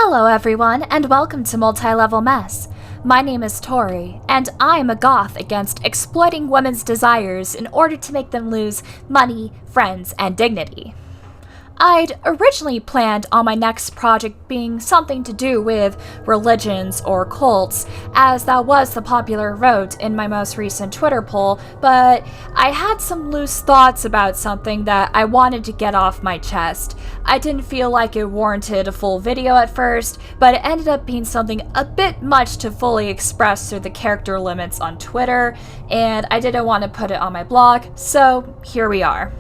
Hello everyone, and welcome to Multi-Level Mess. My name is Tori, and I'm a goth against exploiting women's desires in order to make them lose money, friends, and dignity. I'd originally planned on my next project being something to do with religions or cults, as that was the popular vote in my most recent Twitter poll, but I had some loose thoughts about something that I wanted to get off my chest. I didn't feel like it warranted a full video at first, but it ended up being something a bit much to fully express through the character limits on Twitter, and I didn't want to put it on my blog, so here we are.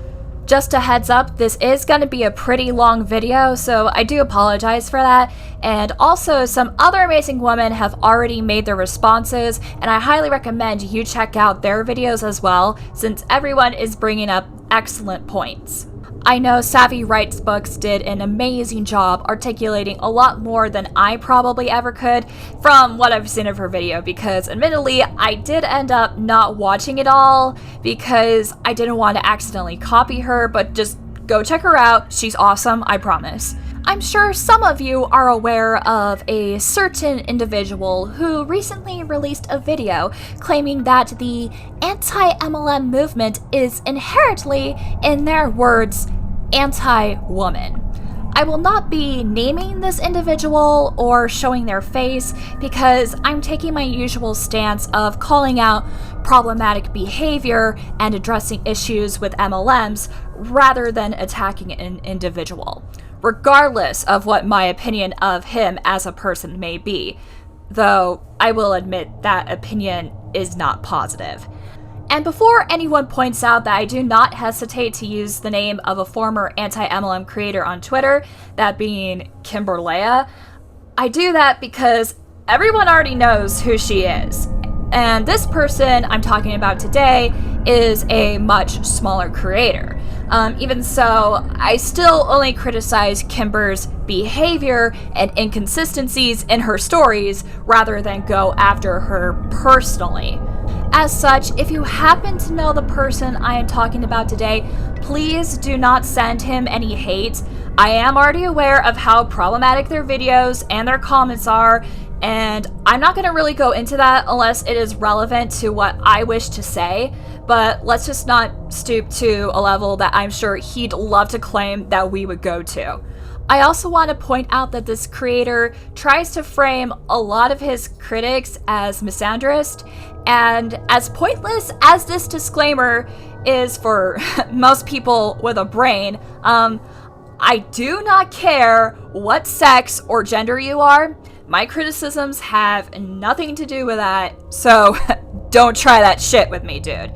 Just a heads up, this is going to be a pretty long video, so I do apologize for that. And also, some other amazing women have already made their responses, and I highly recommend you check out their videos as well, since everyone is bringing up excellent points. I know Savvy Writes Books did an amazing job articulating a lot more than I probably ever could from what I've seen of her video, because admittedly I did end up not watching it all because I didn't want to accidentally copy her, but just go check her out. She's awesome, I promise. I'm sure some of you are aware of a certain individual who recently released a video claiming that the anti-MLM movement is inherently, in their words, anti-woman. I will not be naming this individual or showing their face because I'm taking my usual stance of calling out problematic behavior and addressing issues with MLMs rather than attacking an individual, regardless of what my opinion of him as a person may be, though I will admit that opinion is not positive. And before anyone points out that I do not hesitate to use the name of a former anti-MLM creator on Twitter, that being Kimbyr Leah, I do that because everyone already knows who she is. And this person I'm talking about today is a much smaller creator. Even so, I still only criticize Kimbyr's behavior and inconsistencies in her stories rather than go after her personally. As such, if you happen to know the person I am talking about today, please do not send him any hate. I am already aware of how problematic their videos and their comments are, and I'm not going to really go into that unless it is relevant to what I wish to say, but let's just not stoop to a level that I'm sure he'd love to claim that we would go to. I also want to point out that this creator tries to frame a lot of his critics as misandrist, and as pointless as this disclaimer is for most people with a brain, I do not care what sex or gender you are. My criticisms have nothing to do with that, so don't try that shit with me, dude.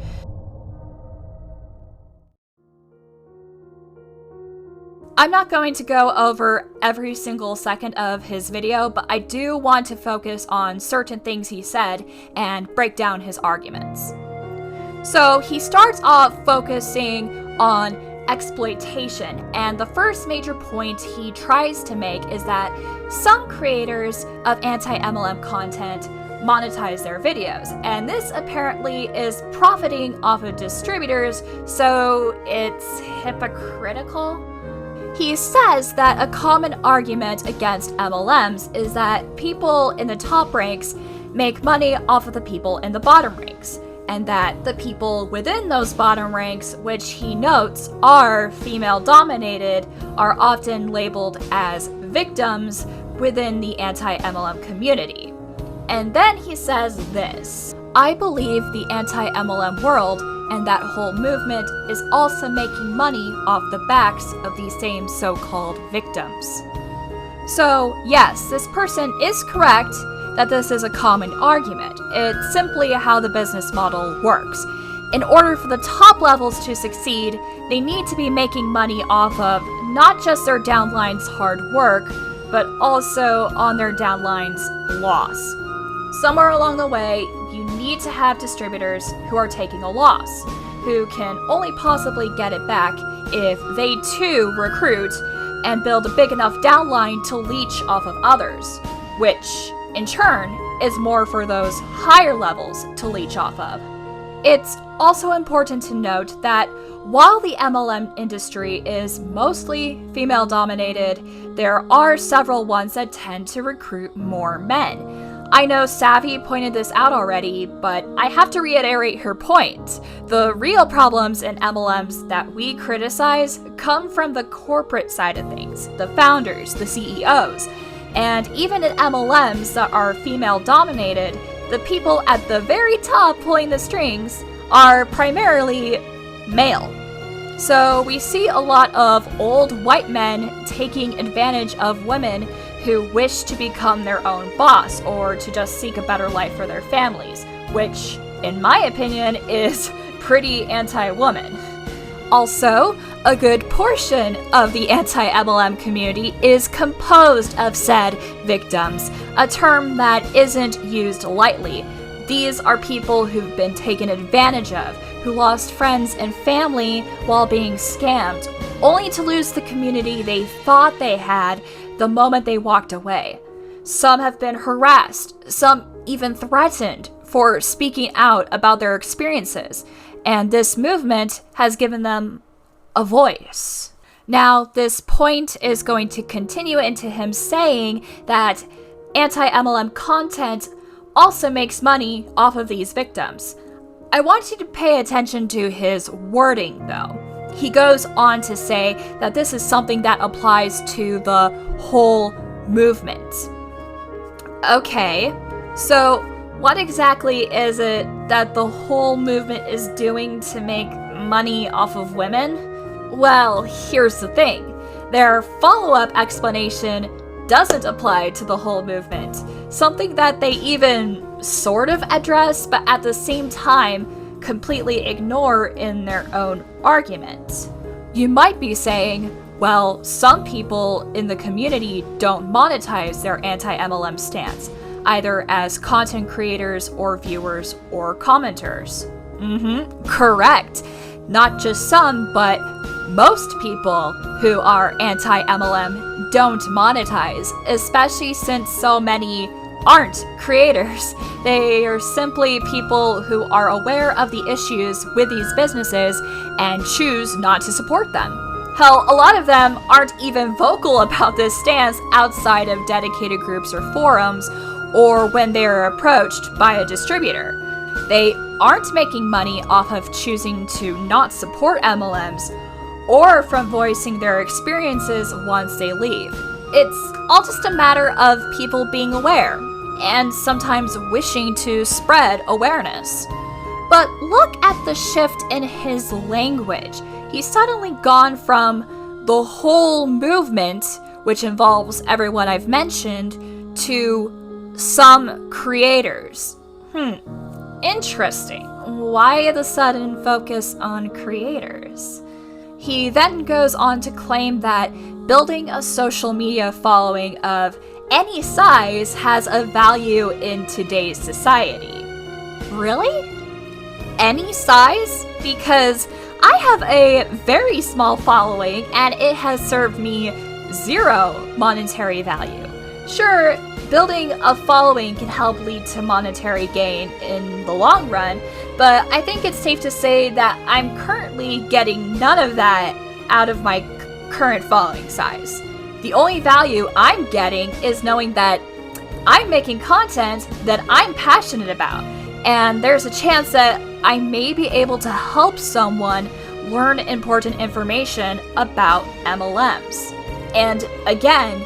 I'm not going to go over every single second of his video, but I do want to focus on certain things he said and break down his arguments. So he starts off focusing on exploitation, and the first major point he tries to make is that some creators of anti-MLM content monetize their videos, and this apparently is profiting off of distributors, so it's hypocritical. He says that a common argument against MLMs is that people in the top ranks make money off of the people in the bottom ranks, and that the people within those bottom ranks, which he notes are female-dominated, are often labeled as victims within the anti-MLM community. And then he says this: I believe the anti-MLM world and that whole movement is also making money off the backs of these same so-called victims. So yes, this person is correct that this is a common argument. It's simply how the business model works. In order for the top levels to succeed, they need to be making money off of not just their downlines' hard work, but also on their downlines' loss. Somewhere along the way, you need to have distributors who are taking a loss, who can only possibly get it back if they too recruit and build a big enough downline to leech off of others, which in turn is more for those higher levels to leech off of. It's also important to note that while the MLM industry is mostly female-dominated, there are several ones that tend to recruit more men. I know Savvy pointed this out already, but I have to reiterate her point. The real problems in MLMs that we criticize come from the corporate side of things, the founders, the CEOs. And even in MLMs that are female-dominated, the people at the very top pulling the strings are primarily male. So we see a lot of old white men taking advantage of women who wish to become their own boss or to just seek a better life for their families, which, in my opinion, is pretty anti-woman. Also, a good portion of the anti-MLM community is composed of said victims, a term that isn't used lightly. These are people who've been taken advantage of, who lost friends and family while being scammed, only to lose the community they thought they had the moment they walked away. Some have been harassed, some even threatened for speaking out about their experiences, and this movement has given them a voice. Now, this point is going to continue into him saying that anti-MLM content also makes money off of these victims. I want you to pay attention to his wording, though. He goes on to say that this is something that applies to the whole movement. Okay, so what exactly is it that the whole movement is doing to make money off of women? Well, here's the thing. Their follow-up explanation doesn't apply to the whole movement, something that they even sort of address, but at the same time completely ignore in their own argument. You might be saying, well, some people in the community don't monetize their anti-MLM stance, either as content creators or viewers or commenters. Correct. Not just some, but most people who are anti-MLM don't monetize, especially since so many aren't creators. They are simply people who are aware of the issues with these businesses and choose not to support them. Hell, a lot of them aren't even vocal about this stance outside of dedicated groups or forums, or when they are approached by a distributor. They aren't making money off of choosing to not support MLMs, or from voicing their experiences once they leave. It's all just a matter of people being aware, and sometimes wishing to spread awareness. But look at the shift in his language. He's suddenly gone from the whole movement, which involves everyone I've mentioned, to some creators. Interesting. Why the sudden focus on creators? He then goes on to claim that building a social media following of any size has a value in today's society. Really? Any size? Because I have a very small following and it has served me zero monetary value. Sure, building a following can help lead to monetary gain in the long run, but I think it's safe to say that I'm currently getting none of that out of my current following size. The only value I'm getting is knowing that I'm making content that I'm passionate about, and there's a chance that I may be able to help someone learn important information about MLMs. And again,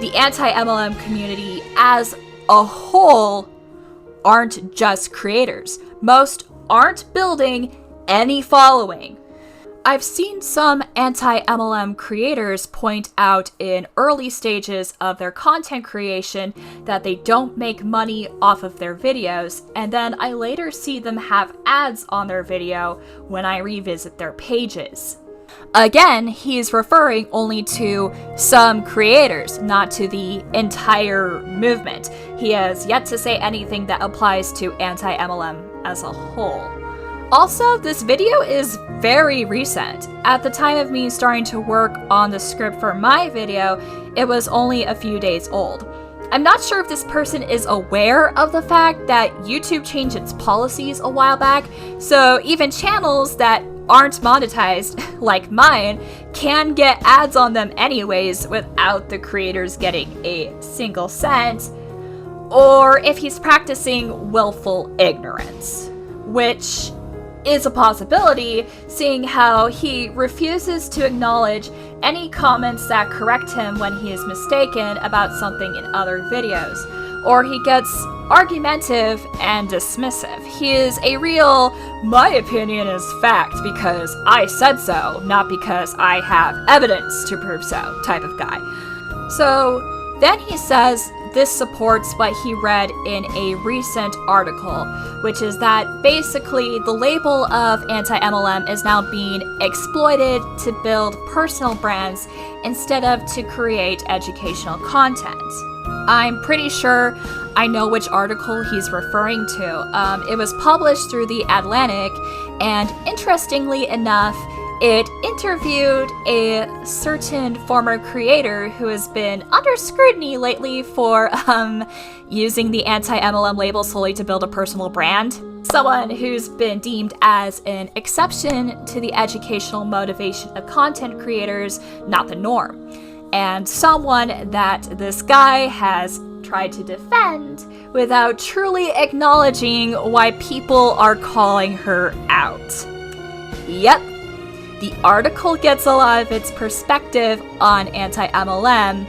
the anti-MLM community as a whole aren't just creators. Most aren't building any following. I've seen some anti-MLM creators point out in early stages of their content creation that they don't make money off of their videos, and then I later see them have ads on their video when I revisit their pages. Again, he's referring only to some creators, not to the entire movement. He has yet to say anything that applies to anti-MLM as a whole. Also, this video is very recent. At the time of me starting to work on the script for my video, it was only a few days old. I'm not sure if this person is aware of the fact that YouTube changed its policies a while back, so even channels that aren't monetized, like mine, can get ads on them anyways without the creators getting a single cent, or if he's practicing willful ignorance, which is a possibility, seeing how he refuses to acknowledge any comments that correct him when he is mistaken about something in other videos, or he gets argumentative and dismissive. He is a real, my opinion is fact because I said so, not because I have evidence to prove so type of guy. So then he says this supports what he read in a recent article, which is that basically the label of anti-MLM is now being exploited to build personal brands instead of to create educational content. I'm pretty sure I know which article he's referring to. It was published through The Atlantic, and interestingly enough, it interviewed a certain former creator who has been under scrutiny lately for using the anti-MLM label solely to build a personal brand. Someone who's been deemed as an exception to the educational motivation of content creators, not the norm. And someone that this guy has tried to defend without truly acknowledging why people are calling her out. Yep. The article gets a lot of its perspective on anti-MLM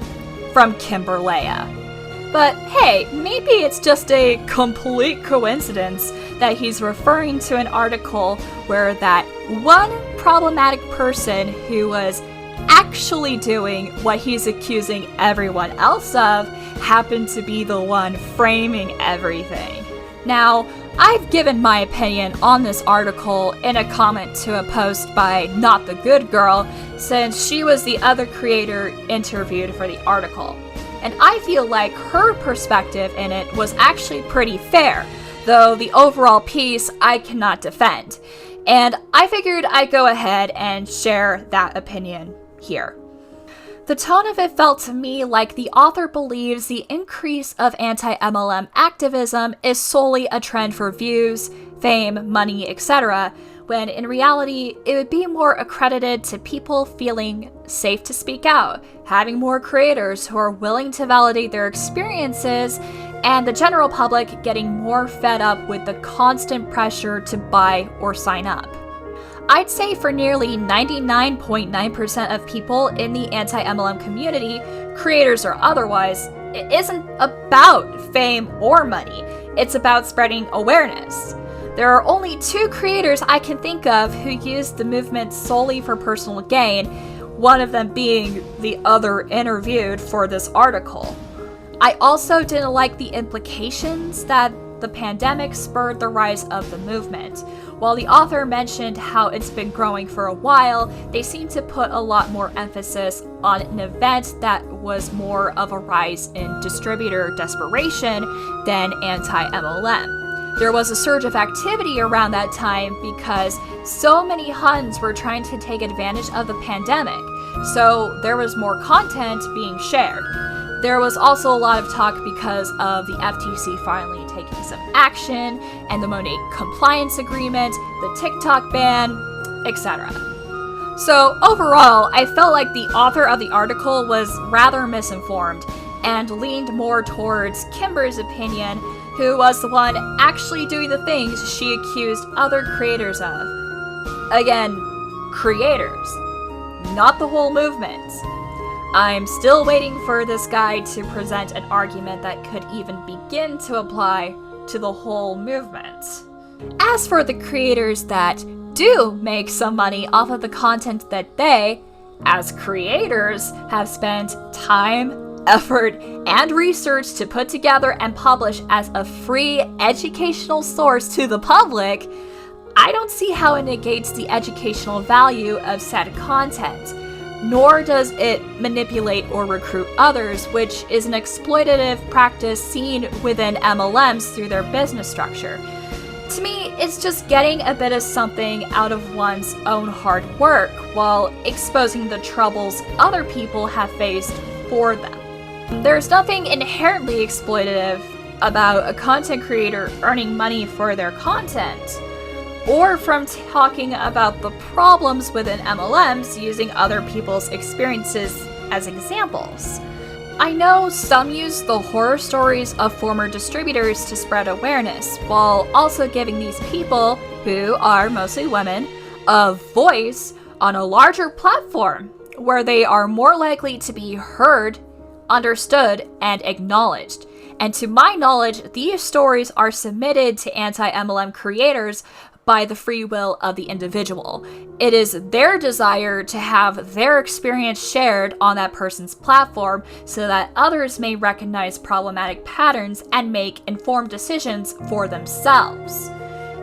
from Kimbyr Leah. But hey, maybe it's just a complete coincidence that he's referring to an article where that one problematic person who was actually doing what he's accusing everyone else of happened to be the one framing everything. Now, I've given my opinion on this article in a comment to a post by Not the Good Girl, since she was the other creator interviewed for the article. And I feel like her perspective in it was actually pretty fair, though the overall piece I cannot defend. And I figured I'd go ahead and share that opinion here. The tone of it felt to me like the author believes the increase of anti-MLM activism is solely a trend for views, fame, money, etc., when in reality it would be more accredited to people feeling safe to speak out, having more creators who are willing to validate their experiences, and the general public getting more fed up with the constant pressure to buy or sign up. I'd say for nearly 99.9% of people in the anti-MLM community, creators or otherwise, it isn't about fame or money. It's about spreading awareness. There are only two creators I can think of who used the movement solely for personal gain, one of them being the other interviewed for this article. I also didn't like the implications that the pandemic spurred the rise of the movement. While the author mentioned how it's been growing for a while, they seem to put a lot more emphasis on an event that was more of a rise in distributor desperation than anti-MLM. There was a surge of activity around that time because so many Huns were trying to take advantage of the pandemic, so there was more content being shared. There was also a lot of talk because of the FTC finally taking some action, and the Monet compliance agreement, the TikTok ban, etc. So overall, I felt like the author of the article was rather misinformed and leaned more towards Kimbyr's opinion, who was the one actually doing the things she accused other creators of. Again, creators, not the whole movement. I'm still waiting for this guy to present an argument that could even begin to apply to the whole movement. As for the creators that do make some money off of the content that they, as creators, have spent time, effort, and research to put together and publish as a free educational source to the public, I don't see how it negates the educational value of said content. Nor does it manipulate or recruit others, which is an exploitative practice seen within MLMs through their business structure. To me, it's just getting a bit of something out of one's own hard work while exposing the troubles other people have faced for them. There's nothing inherently exploitative about a content creator earning money for their content, or from talking about the problems within MLMs using other people's experiences as examples. I know some use the horror stories of former distributors to spread awareness, while also giving these people, who are mostly women, a voice on a larger platform where they are more likely to be heard, understood, and acknowledged. And to my knowledge, these stories are submitted to anti-MLM creators by the free will of the individual. It is their desire to have their experience shared on that person's platform so that others may recognize problematic patterns and make informed decisions for themselves.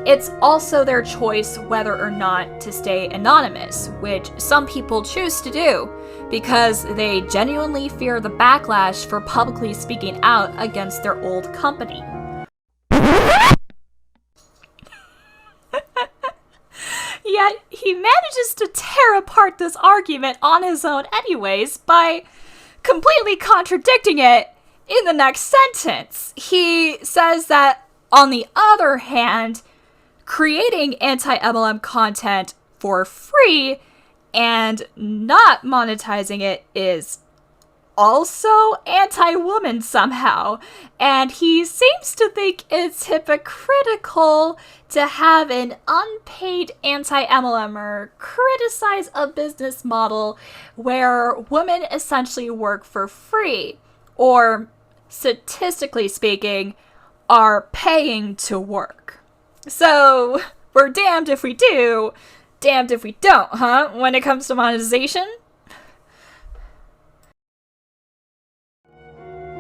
It's also their choice whether or not to stay anonymous, which some people choose to do because they genuinely fear the backlash for publicly speaking out against their old company. Yet, he manages to tear apart this argument on his own anyways by completely contradicting it in the next sentence. He says that, on the other hand, creating anti-MLM content for free and not monetizing it is also anti-woman somehow, and he seems to think it's hypocritical to have an unpaid anti-MLMer criticize a business model where women essentially work for free, or, statistically speaking, are paying to work. So, we're damned if we do, damned if we don't, huh, when it comes to monetization?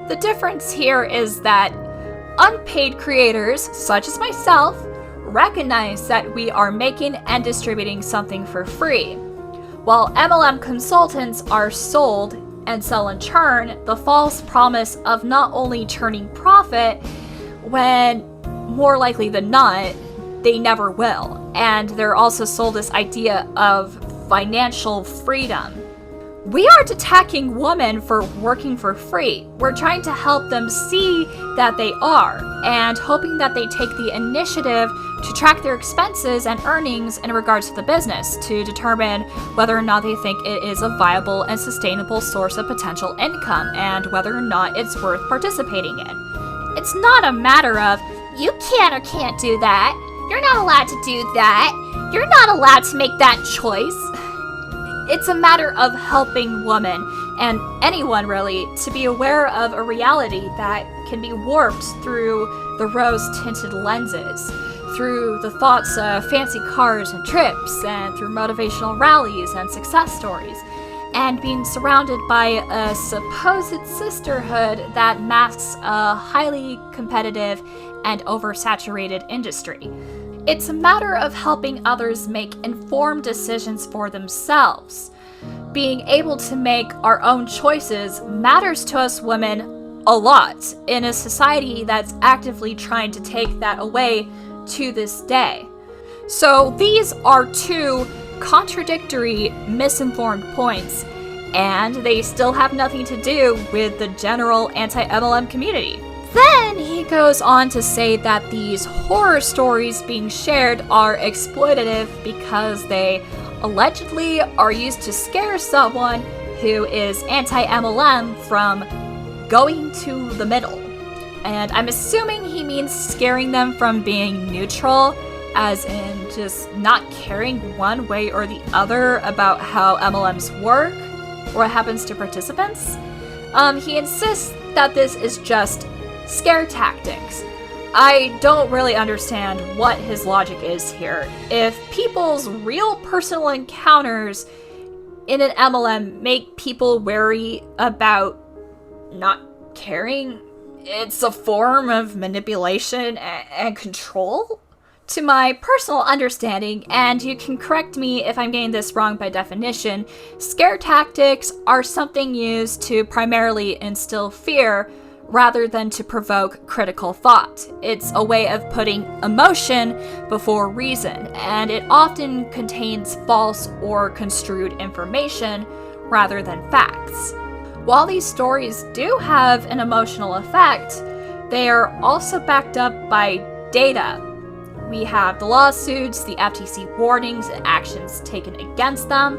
The difference here is that unpaid creators, such as myself, recognize that we are making and distributing something for free, while MLM consultants are sold and sell in turn the false promise of not only turning profit, when more likely than not, they never will, and they're also sold this idea of financial freedom. We aren't attacking women for working for free. We're trying to help them see that they are, and hoping that they take the initiative to track their expenses and earnings in regards to the business to determine whether or not they think it is a viable and sustainable source of potential income and whether or not it's worth participating in. It's not a matter of, you can or can't do that, you're not allowed to do that, you're not allowed to make that choice. It's a matter of helping women, and anyone really, to be aware of a reality that can be warped through the rose-tinted lenses, through the thoughts of fancy cars and trips, and through motivational rallies and success stories, and being surrounded by a supposed sisterhood that masks a highly competitive and oversaturated industry. It's a matter of helping others make informed decisions for themselves. Being able to make our own choices matters to us women a lot in a society that's actively trying to take that away to this day. So these are two contradictory, misinformed points, and they still have nothing to do with the general anti-MLM community. Then he goes on to say that these horror stories being shared are exploitative because they allegedly are used to scare someone who is anti-MLM from going to the middle. And I'm assuming he means scaring them from being neutral, as in just not caring one way or the other about how MLMs work or what happens to participants. He insists that this is just scare tactics. I don't really understand what his logic is here. If people's real personal encounters in an MLM make people wary about not caring, it's a form of manipulation and control? To my personal understanding, and you can correct me if I'm getting this wrong by definition, scare tactics are something used to primarily instill fear rather than to provoke critical thought. It's a way of putting emotion before reason, and it often contains false or construed information rather than facts. While these stories do have an emotional effect, they are also backed up by data. We have the lawsuits, the FTC warnings and actions taken against them,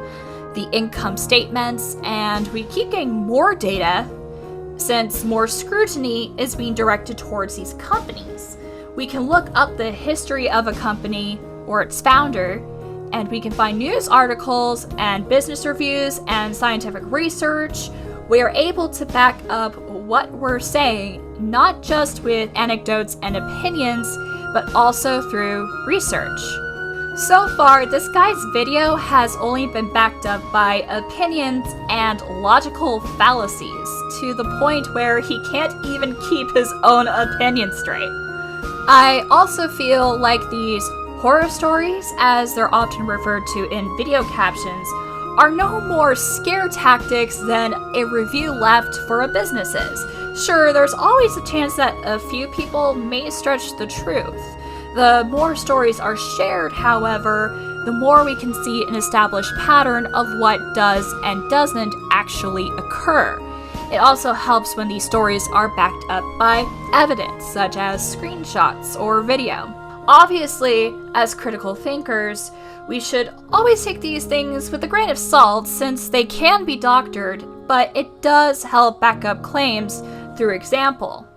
the income statements, and we keep getting more data since more scrutiny is being directed towards these companies. We can look up the history of a company or its founder, and we can find news articles and business reviews and scientific research. We are able to back up what we're saying, not just with anecdotes and opinions, but also through research. So far, this guy's video has only been backed up by opinions and logical fallacies, to the point where he can't even keep his own opinion straight. I also feel like these horror stories, as they're often referred to in video captions, are no more scare tactics than a review left for a business is. Sure, there's always a chance that a few people may stretch the truth. The more stories are shared, however, the more we can see an established pattern of what does and doesn't actually occur. It also helps when these stories are backed up by evidence, such as screenshots or video. Obviously, as critical thinkers, we should always take these things with a grain of salt since they can be doctored, but it does help back up claims through example.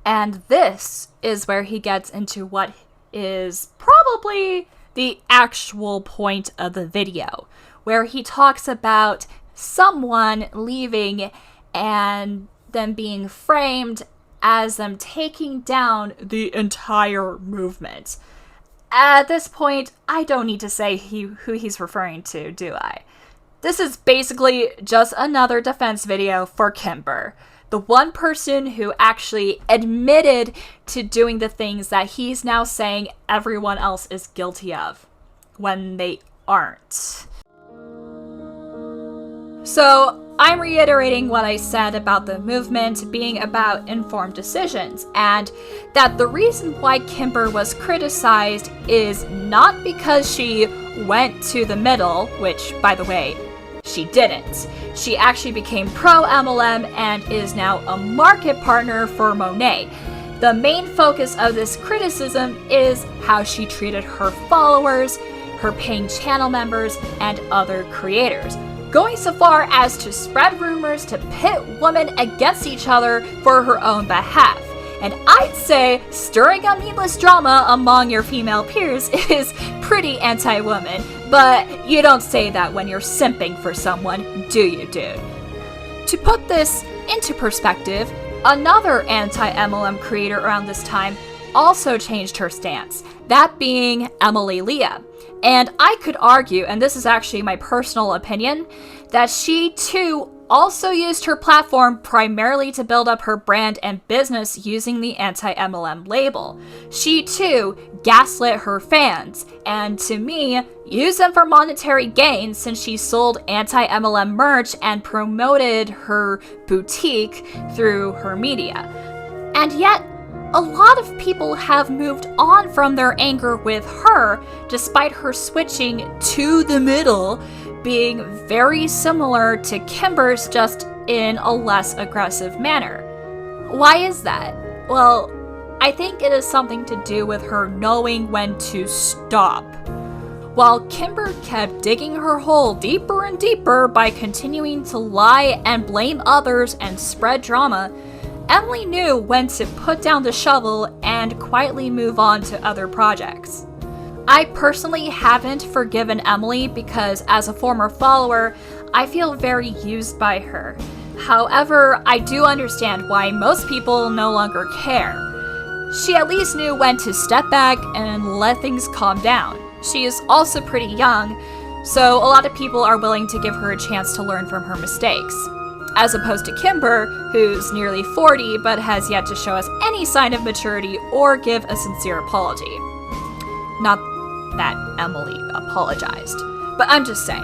And this is where he gets into what is probably the actual point of the video, where he talks about someone leaving and them being framed as them taking down the entire movement. At this point, I don't need to say who he's referring to, do I? This is basically just another defense video for Kimbyr, the one person who actually admitted to doing the things that he's now saying everyone else is guilty of, when they aren't. So, I'm reiterating what I said about the movement being about informed decisions, and that the reason why Kimbyr was criticized is not because she went to the middle, which, by the way, she didn't. She actually became pro-MLM and is now a market partner for Monet. The main focus of this criticism is how she treated her followers, her paying channel members, and other creators, going so far as to spread rumors to pit women against each other for her own behalf. And I'd say stirring up needless drama among your female peers is pretty anti-woman, but you don't say that when you're simping for someone, do you, dude? To put this into perspective, another anti-MLM creator around this time also changed her stance, that being Leah. And I could argue, and this is actually my personal opinion, that she too also used her platform primarily to build up her brand and business using the anti-MLM label. She too gaslit her fans, and to me, used them for monetary gain since she sold anti-MLM merch and promoted her boutique through her media. And yet, a lot of people have moved on from their anger with her, despite her switching to the middle, being very similar to Kimbyr's, just in a less aggressive manner. Why is that? Well, I think it is something to do with her knowing when to stop. While Kimbyr kept digging her hole deeper and deeper by continuing to lie and blame others and spread drama, Emily knew when to put down the shovel and quietly move on to other projects. I personally haven't forgiven Emily because, as a former follower, I feel very used by her. However, I do understand why most people no longer care. She at least knew when to step back and let things calm down. She is also pretty young, so a lot of people are willing to give her a chance to learn from her mistakes. As opposed to Kimbyr, who's nearly 40 but has yet to show us any sign of maturity or give a sincere apology. Not that Emily apologized, but I'm just saying.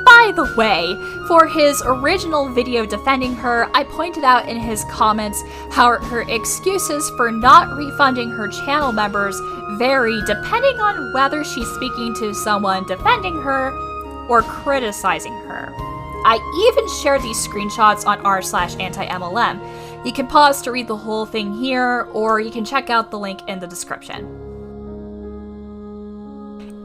By the way, for his original video defending her, I pointed out in his comments how her excuses for not refunding her channel members vary depending on whether she's speaking to someone defending her or criticizing her. I even shared these screenshots on r/anti-MLM. You can pause to read the whole thing here, or you can check out the link in the description.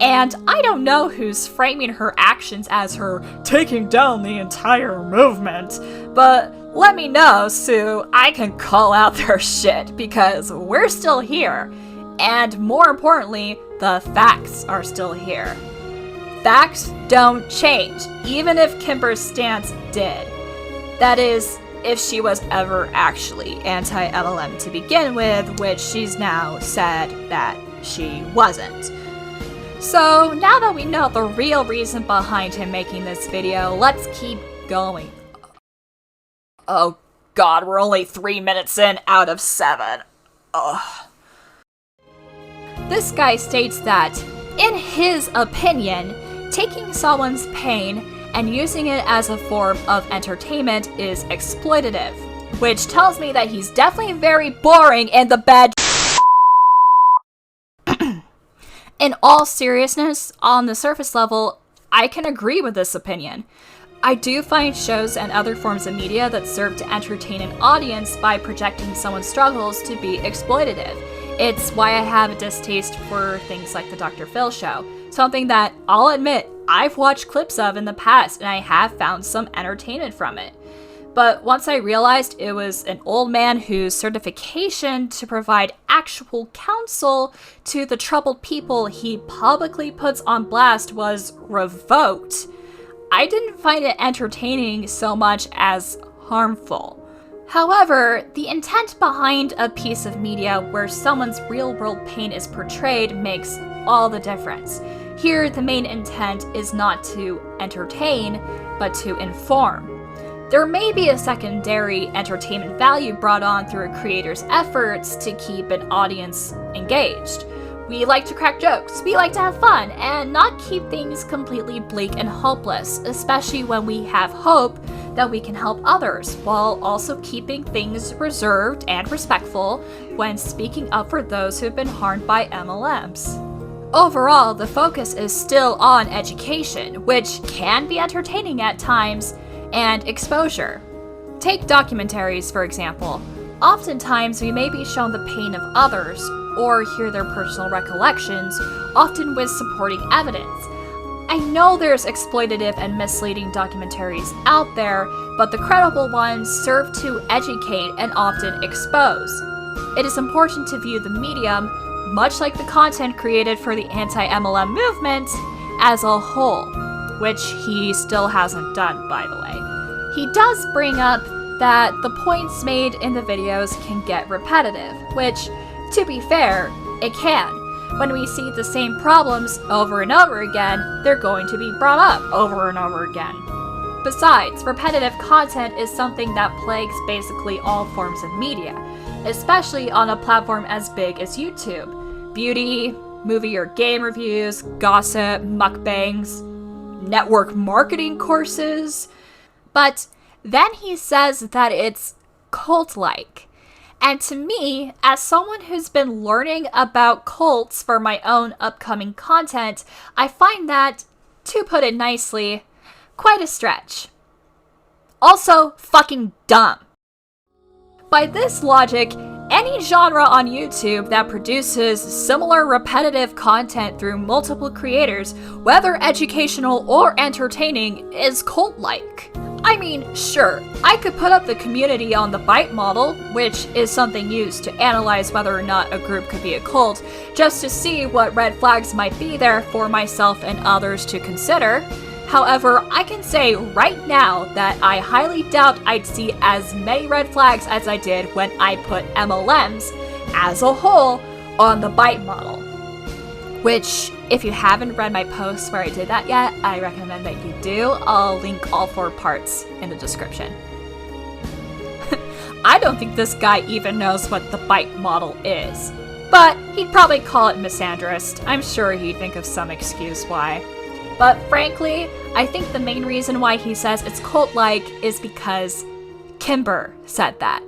And I don't know who's framing her actions as her taking down the entire movement, but let me know so I can call out their shit, because we're still here. And more importantly, the facts are still here. Facts don't change, even if Kimbyr's stance did. That is, if she was ever actually anti-MLM to begin with, which she's now said that she wasn't. So now that we know the real reason behind him making this video, let's keep going. Oh god, we're only 3 minutes in out of 7. Ugh. This guy states that, in his opinion, taking someone's pain and using it as a form of entertainment is exploitative, which tells me that he's definitely very boring in the bed. In all seriousness, on the surface level, I can agree with this opinion. I do find shows and other forms of media that serve to entertain an audience by projecting someone's struggles to be exploitative. It's why I have a distaste for things like the Dr. Phil show, something that, I'll admit, I've watched clips of in the past and I have found some entertainment from it. But once I realized it was an old man whose certification to provide actual counsel to the troubled people he publicly puts on blast was revoked, I didn't find it entertaining so much as harmful. However, the intent behind a piece of media where someone's real-world pain is portrayed makes all the difference. Here, the main intent is not to entertain, but to inform. There may be a secondary entertainment value brought on through a creator's efforts to keep an audience engaged. We like to crack jokes, we like to have fun, and not keep things completely bleak and hopeless, especially when we have hope that we can help others, while also keeping things reserved and respectful when speaking up for those who have been harmed by MLMs. Overall, the focus is still on education, which can be entertaining at times, and exposure. Take documentaries, for example. Oftentimes, we may be shown the pain of others, or hear their personal recollections, often with supporting evidence. I know there's exploitative and misleading documentaries out there, but the credible ones serve to educate and often expose. It is important to view the medium, much like the content created for the anti-MLM movement, as a whole, which he still hasn't done, by the way. He does bring up that the points made in the videos can get repetitive, which, to be fair, it can. When we see the same problems over and over again, they're going to be brought up over and over again. Besides, repetitive content is something that plagues basically all forms of media, especially on a platform as big as YouTube. Beauty, movie or game reviews, gossip, mukbangs, network marketing courses. But then he says that it's cult-like. And to me, as someone who's been learning about cults for my own upcoming content, I find that, to put it nicely, quite a stretch. Also, fucking dumb. By this logic, any genre on YouTube that produces similar repetitive content through multiple creators, whether educational or entertaining, is cult-like. I mean, sure, I could put up the community on the bite model, which is something used to analyze whether or not a group could be a cult, just to see what red flags might be there for myself and others to consider. However, I can say right now that I highly doubt I'd see as many red flags as I did when I put MLMs, as a whole, on the bite model. Which, if you haven't read my posts where I did that yet, I recommend that you do. I'll link all 4 parts in the description. I don't think this guy even knows what the bite model is. But he'd probably call it misandrist. I'm sure he'd think of some excuse why. But frankly, I think the main reason why he says it's cult-like is because Kimbyr said that.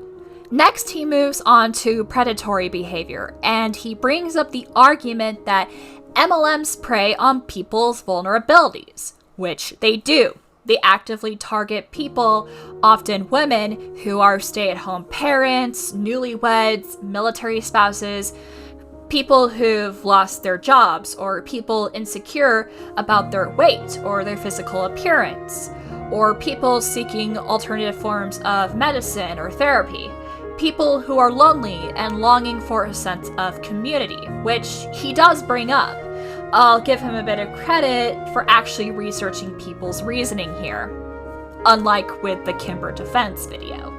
Next, he moves on to predatory behavior, and he brings up the argument that MLMs prey on people's vulnerabilities, which they do. They actively target people, often women, who are stay-at-home parents, newlyweds, military spouses, people who've lost their jobs, or people insecure about their weight or their physical appearance, or people seeking alternative forms of medicine or therapy, people who are lonely and longing for a sense of community, which he does bring up. I'll give him a bit of credit for actually researching people's reasoning here, unlike with the Kimbyr defense video.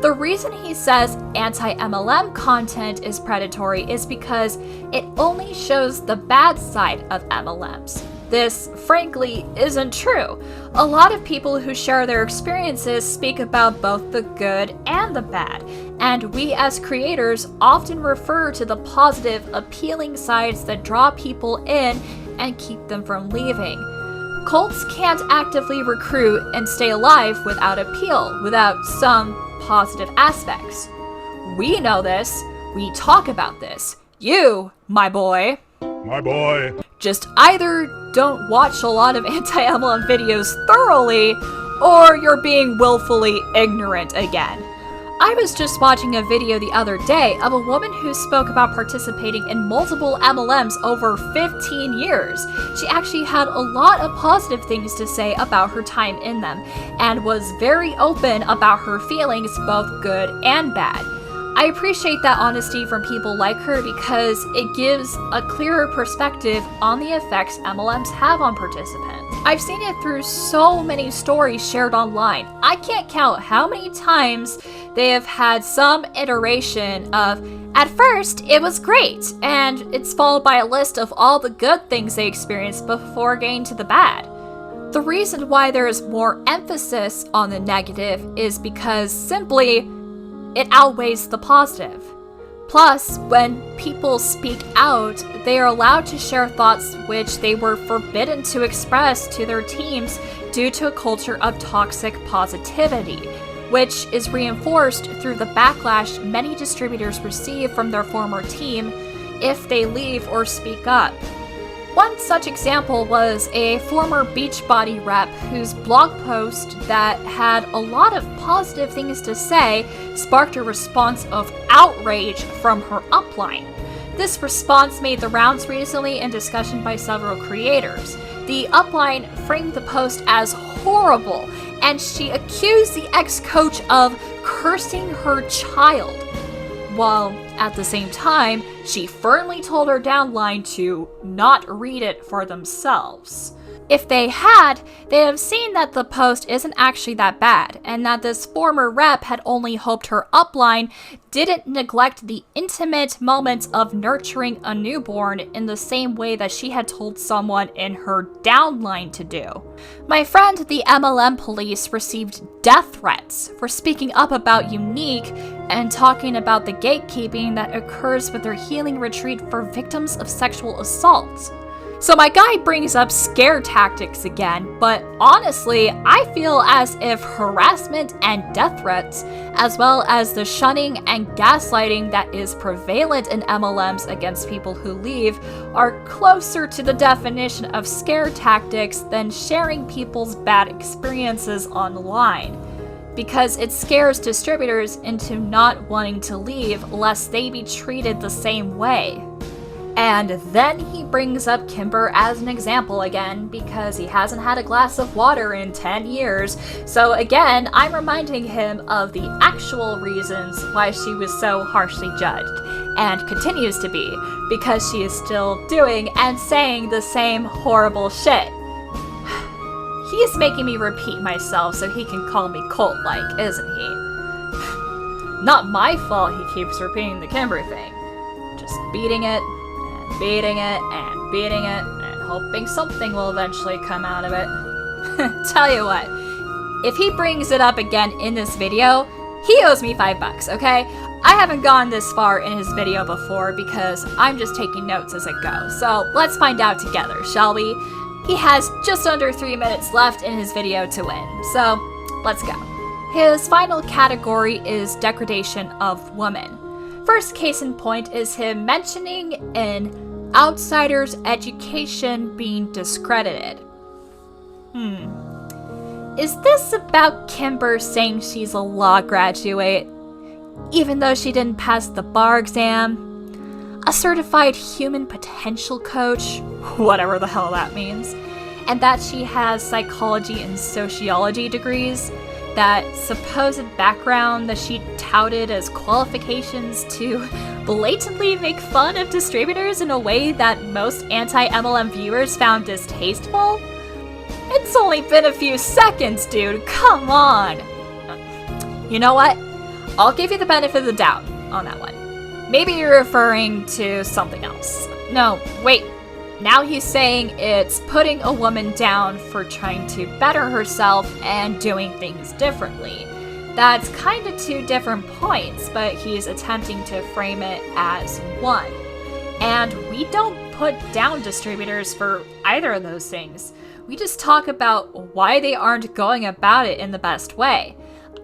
The reason he says anti-MLM content is predatory is because it only shows the bad side of MLMs. This, frankly, isn't true. A lot of people who share their experiences speak about both the good and the bad, and we as creators often refer to the positive, appealing sides that draw people in and keep them from leaving. Cults can't actively recruit and stay alive without appeal, without some positive aspects. We know this. We talk about this. You, my boy, just either don't watch a lot of anti-MLM videos thoroughly, or you're being willfully ignorant again. I was just watching a video the other day of a woman who spoke about participating in multiple MLMs over 15 years. She actually had a lot of positive things to say about her time in them, and was very open about her feelings, both good and bad. I appreciate that honesty from people like her because it gives a clearer perspective on the effects MLMs have on participants. I've seen it through so many stories shared online. I can't count how many times they have had some iteration of, at first it was great, and it's followed by a list of all the good things they experienced before getting to the bad. The reason why there is more emphasis on the negative is because simply it outweighs the positive. Plus, when people speak out, they are allowed to share thoughts which they were forbidden to express to their teams due to a culture of toxic positivity, which is reinforced through the backlash many distributors receive from their former team if they leave or speak up. One such example was a former Beachbody rep whose blog post that had a lot of positive things to say sparked a response of outrage from her upline. This response made the rounds recently in discussion by several creators. The upline framed the post as horrible, and she accused the ex-coach of cursing her child, while at the same time, she firmly told her downline to not read it for themselves. If they had, they'd have seen that the post isn't actually that bad, and that this former rep had only hoped her upline didn't neglect the intimate moments of nurturing a newborn in the same way that she had told someone in her downline to do. My friend, the MLM police, received death threats for speaking up about Unique and talking about the gatekeeping that occurs with their healing retreat for victims of sexual assault. So my guy brings up scare tactics again, but honestly, I feel as if harassment and death threats, as well as the shunning and gaslighting that is prevalent in MLMs against people who leave, are closer to the definition of scare tactics than sharing people's bad experiences online, because it scares distributors into not wanting to leave lest they be treated the same way. And then he brings up Kimbyr as an example again, because he hasn't had a glass of water in 10 years. So again, I'm reminding him of the actual reasons why she was so harshly judged, and continues to be, because she is still doing and saying the same horrible shit. He's making me repeat myself so he can call me cult-like, isn't he? Not my fault he keeps repeating the Kimbyr thing. Just beating it, beating it, and beating it, and hoping something will eventually come out of it. Tell you what, if he brings it up again in this video, he owes me $5, okay? I haven't gone this far in his video before because I'm just taking notes as I go, so let's find out together, shall we? He has just under 3 minutes left in his video to win, so let's go. His final category is degradation of women. First case in point is him mentioning an outsider's education being discredited. Is this about Kimbyr saying she's a law graduate, even though she didn't pass the bar exam? A certified human potential coach, whatever the hell that means, and that she has psychology and sociology degrees, that supposed background that she touted as qualifications to blatantly make fun of distributors in a way that most anti-MLM viewers found distasteful? It's only been a few seconds, dude, come on! You know what? I'll give you the benefit of the doubt on that one. Maybe you're referring to something else. No, wait. Now he's saying it's putting a woman down for trying to better herself and doing things differently. That's kind of two different points, but he's attempting to frame it as one. And we don't put down distributors for either of those things. We just talk about why they aren't going about it in the best way.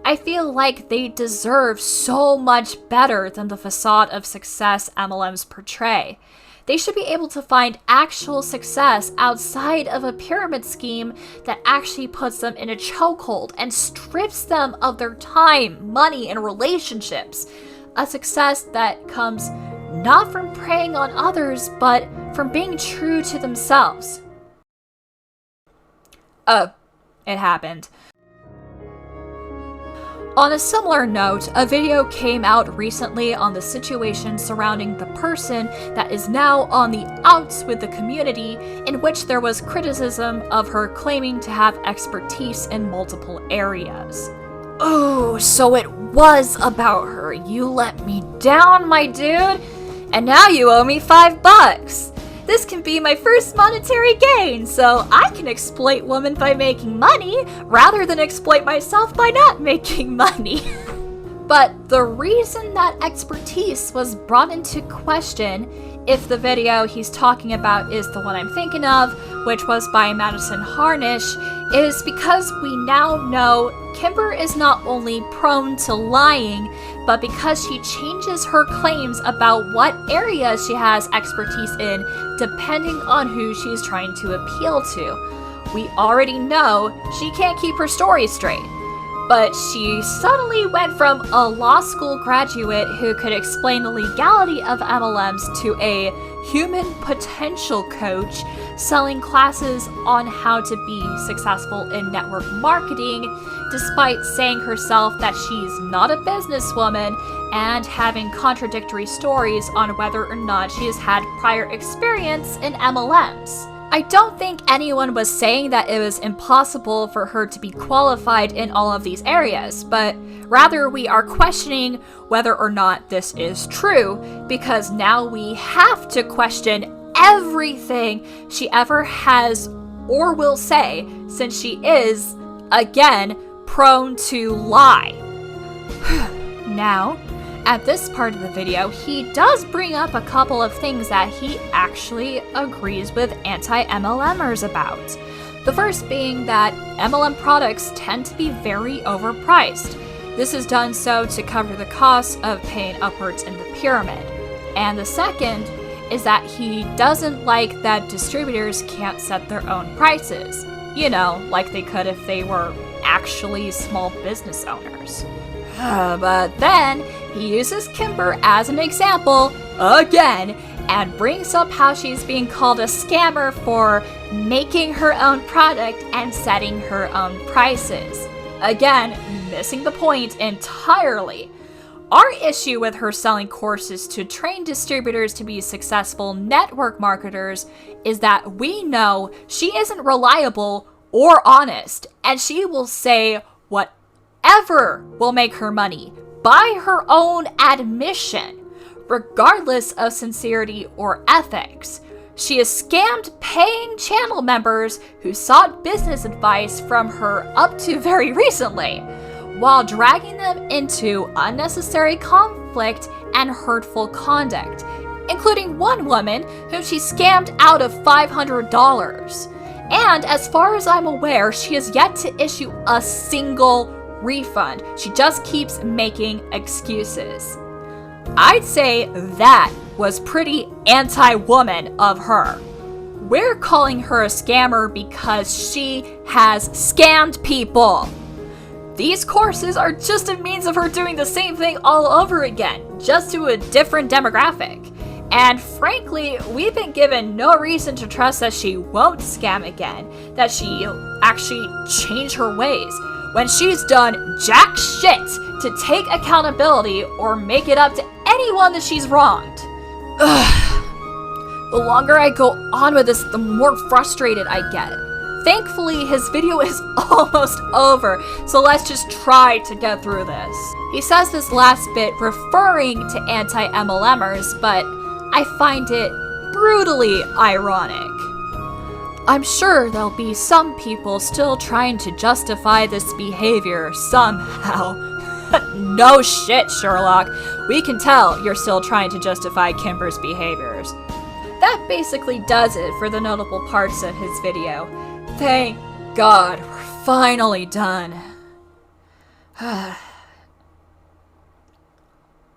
I feel like they deserve so much better than the facade of success MLMs portray. They should be able to find actual success outside of a pyramid scheme that actually puts them in a chokehold and strips them of their time, money, and relationships. A success that comes not from preying on others, but from being true to themselves. It happened. On a similar note, a video came out recently on the situation surrounding the person that is now on the outs with the community, in which there was criticism of her claiming to have expertise in multiple areas. Oh, so it was about her. You let me down, my dude, and now you owe me $5. This can be my first monetary gain, so I can exploit women by making money, rather than exploit myself by not making money. But the reason that expertise was brought into question, if the video he's talking about is the one I'm thinking of, which was by Madison Harnish, is because we now know Kimbyr is not only prone to lying, but because she changes her claims about what areas she has expertise in, depending on who she's trying to appeal to. We already know she can't keep her story straight. But she suddenly went from a law school graduate who could explain the legality of MLMs to a human potential coach selling classes on how to be successful in network marketing, despite saying herself that she's not a businesswoman and having contradictory stories on whether or not she has had prior experience in MLMs. I don't think anyone was saying that it was impossible for her to be qualified in all of these areas, but rather we are questioning whether or not this is true, because now we have to question everything she ever has or will say, since she is, again, prone to lie. Now, at this part of the video, he does bring up a couple of things that he actually agrees with anti-MLMers about. The first being that MLM products tend to be very overpriced. This is done so to cover the costs of paying upwards in the pyramid. And the second is that he doesn't like that distributors can't set their own prices. You know, like they could if they were actually small business owners. But then, he uses Kimbyr as an example, again, and brings up how she's being called a scammer for making her own product and setting her own prices. Again, missing the point entirely. Our issue with her selling courses to train distributors to be successful network marketers is that we know she isn't reliable or honest, and she will say whatever will make her money, by her own admission, regardless of sincerity or ethics. She has scammed paying channel members who sought business advice from her up to very recently, while dragging them into unnecessary conflict and hurtful conduct, including one woman whom she scammed out of $500. And as far as I'm aware, she has yet to issue a single refund. She just keeps making excuses. I'd say that was pretty anti-woman of her. We're calling her a scammer because she has scammed people. These courses are just a means of her doing the same thing all over again, just to a different demographic. And frankly, we've been given no reason to trust that she won't scam again, that she'll actually change her ways, when she's done jack shit to take accountability or make it up to anyone that she's wronged. Ugh. The longer I go on with this, the more frustrated I get. Thankfully, his video is almost over, so let's just try to get through this. He says this last bit referring to anti-MLMers, but I find it brutally ironic. I'm sure there'll be some people still trying to justify this behavior somehow. No shit, Sherlock. We can tell you're still trying to justify Kimbyr's behaviors. That basically does it for the notable parts of his video. Thank God, we're finally done.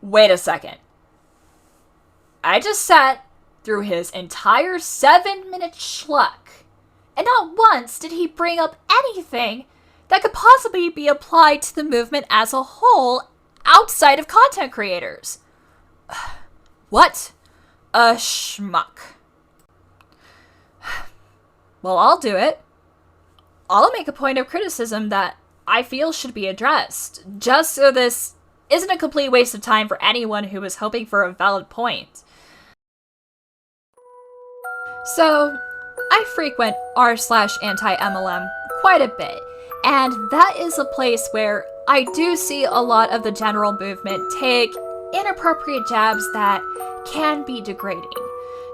Wait a second. I just sat through his entire 7-minute schluck, and not once did he bring up anything that could possibly be applied to the movement as a whole outside of content creators. What a schmuck. Well, I'll do it. I'll make a point of criticism that I feel should be addressed, just so this isn't a complete waste of time for anyone who is hoping for a valid point. So, I frequent r/anti-MLM quite a bit, and that is a place where I do see a lot of the general movement take inappropriate jabs that can be degrading.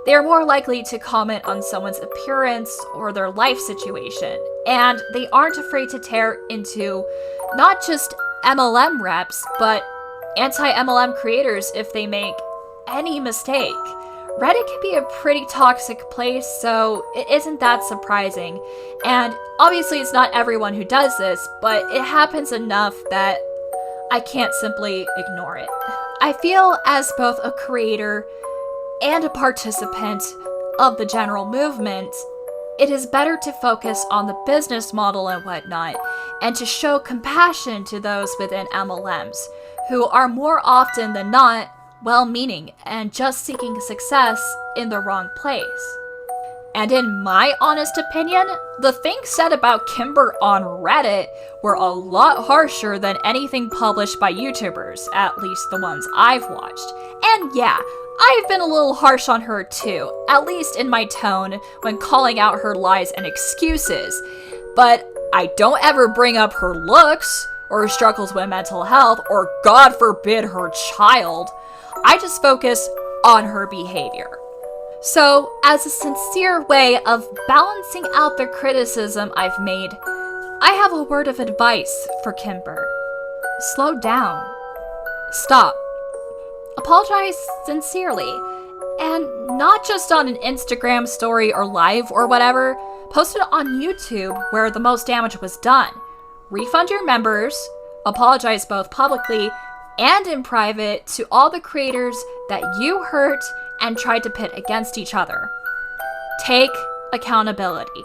They are more likely to comment on someone's appearance or their life situation, and they aren't afraid to tear into not just MLM reps, but anti-MLM creators if they make any mistake. Reddit can be a pretty toxic place, so it isn't that surprising. And obviously it's not everyone who does this, but it happens enough that I can't simply ignore it. I feel as both a creator and a participant of the general movement, it is better to focus on the business model and whatnot, and to show compassion to those within MLMs, who are more often than not well-meaning and just seeking success in the wrong place. And in my honest opinion, the things said about Kimbyr on Reddit were a lot harsher than anything published by YouTubers, at least the ones I've watched. And yeah, I've been a little harsh on her too, at least in my tone when calling out her lies and excuses. But I don't ever bring up her looks, or her struggles with mental health, or God forbid her child. I just focus on her behavior. So, as a sincere way of balancing out the criticism I've made, I have a word of advice for Kimbyr. Slow down. Stop. Apologize sincerely. And not just on an Instagram story or live or whatever, post it on YouTube where the most damage was done. Refund your members, apologize both publicly and in private to all the creators that you hurt and tried to pit against each other. Take accountability.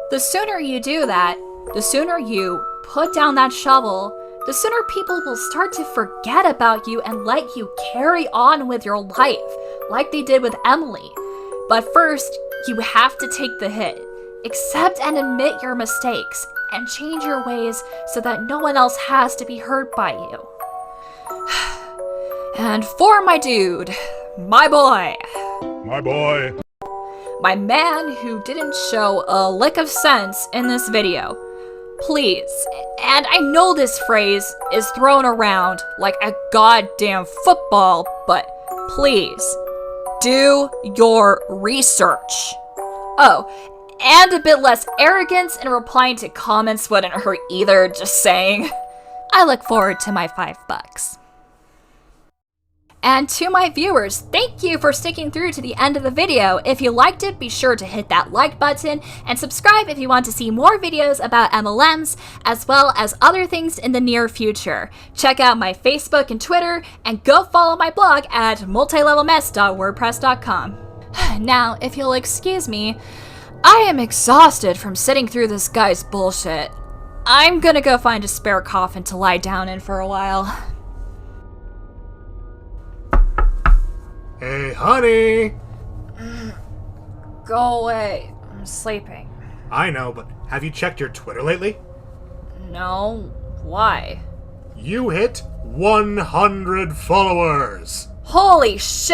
The sooner you do that, the sooner you put down that shovel, the sooner people will start to forget about you and let you carry on with your life, like they did with Emily. But first, you have to take the hit, accept and admit your mistakes, and change your ways so that no one else has to be hurt by you. And for my dude, my boy, my man who didn't show a lick of sense in this video, please, and I know this phrase is thrown around like a goddamn football, but please, do your research. Oh, and a bit less arrogance in replying to comments wouldn't hurt either, just saying. I look forward to my $5. And to my viewers, thank you for sticking through to the end of the video. If you liked it, be sure to hit that like button and subscribe if you want to see more videos about MLMs, as well as other things in the near future. Check out my Facebook and Twitter, and go follow my blog at multilevelmess.wordpress.com. Now, if you'll excuse me, I am exhausted from sitting through this guy's bullshit. I'm gonna go find a spare coffin to lie down in for a while. Hey, honey! Go away. I'm sleeping. I know, but have you checked your Twitter lately? No. Why? You hit 100 followers! Holy shit!